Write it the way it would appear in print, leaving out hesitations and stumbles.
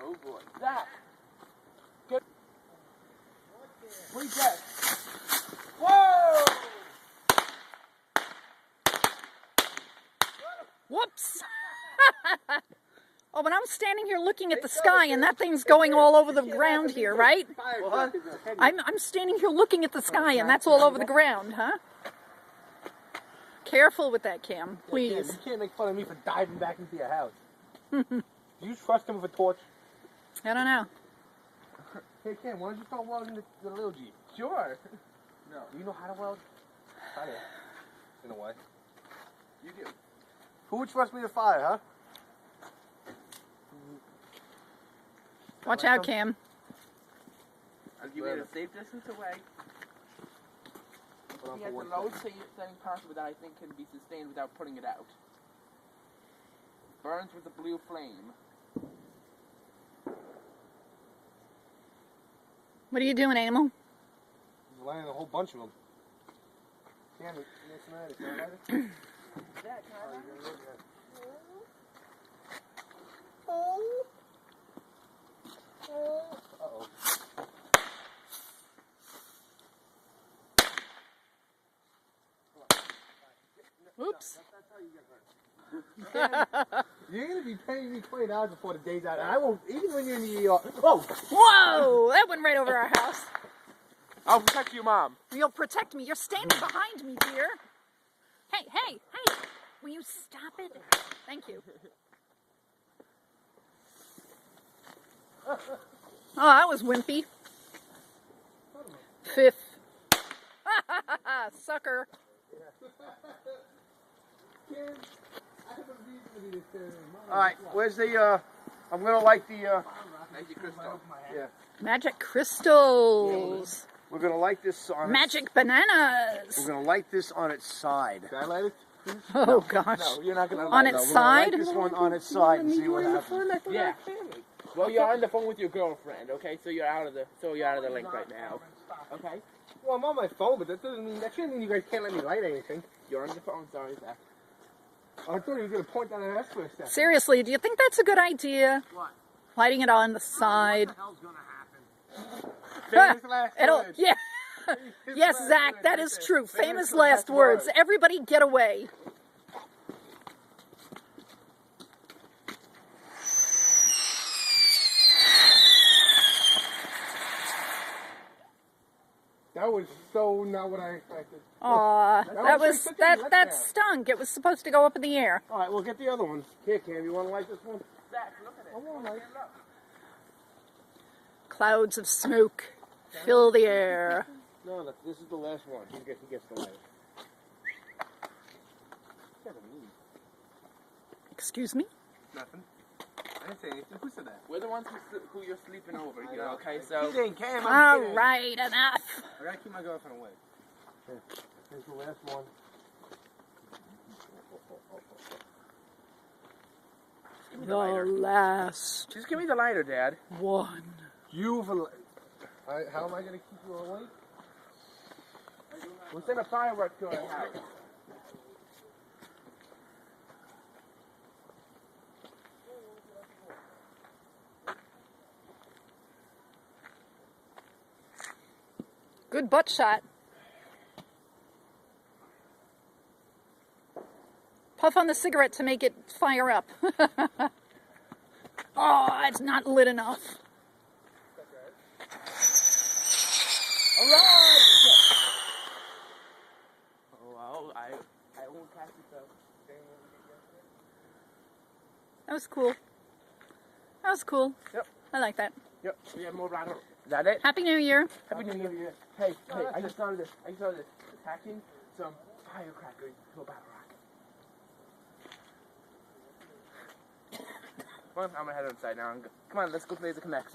Oh boy. Zach! Good. Reset. Whoa! Whoops! Oh, but I'm standing here looking at the sky and that thing's going all over the ground here, right? What? I'm standing here looking at the sky and that's all over the ground, huh? Careful with that, Cam, please. Yeah, you can't make fun of me for diving back into your house. Do you trust him with a torch? I don't know. Hey, Cam, why don't you start welding the little Jeep? Sure. No. Do you know how to weld? Kind of. In a way. You do. Who would trust me to fire, huh? Watch out, Cam. I'll give you a safe distance away. He has the lowest setting possible that I think can be sustained without putting it out. Burns with a blue flame. What are you doing, animal? He's lighting a whole bunch of them. Cam, it's not lighted. Can I light it? Dad, can I light it? Uh-oh. Oops. That's how you get hurt. You're going to be paying me $20 before the day's out, and I won't, even when you're in the ER. Oh! Whoa! That went right over our house. I'll protect you, Mom. You'll protect me. You're standing behind me, dear. Hey, hey, hey. Will you stop it? Thank you. Oh, that was wimpy. Fifth. Sucker. Alright, where's the, I'm going to light the, Magic crystal. yeah. Magic crystals. We're going to light this on Magic bananas. We're going to light this on its side. Can I light it? Oh, gosh. No, you're not going to On light its We're gonna side? light this one on its side and see what happens. Yeah. Well, you're on the phone with your girlfriend, okay? So you're out of the link right now. Okay? Well, I'm on my phone, but that shouldn't mean you guys can't let me light anything. You're on the phone, sorry, Zach. I thought you were going to point that at us for a second. Seriously, do you think that's a good idea? What? Lighting it on the side. What the hell's going to happen? Famous last It'll, words. yeah. Famous Yes, last Zach, words that right is there. true. Famous last words. Everybody get away. That was so not what I expected. Aw, That that stunk. It was supposed to go up in the air. All right, we'll get the other ones. Here, Cam, you want to light this one? Zach, look at it. I want to light. Clouds of smoke fill the air. No, this is the last one. He gets the light. Excuse me? Nothing. I didn't say anything. Who said that? We're the ones who you're sleeping over here, okay? So. He ain't Cam. All right, enough. I gotta keep my girlfriend away. Okay. Here's the last one. The last Just give me the lighter, Dad. one. How am I gonna keep you awake? We'll send a firework to our house. Good butt shot. Puff on the cigarette to make it fire up. Oh, it's not lit enough. All right. Oh, well, I won't catch it though. That was cool. That was cool. Yep. I like that. Yep. We have more bladder. Is that it? Happy New Year. Happy New Year. Hey, I just started this. Attaching some firecrackers to a battle rocket. Well, I'm gonna head outside now. Come on, let's go play the connects.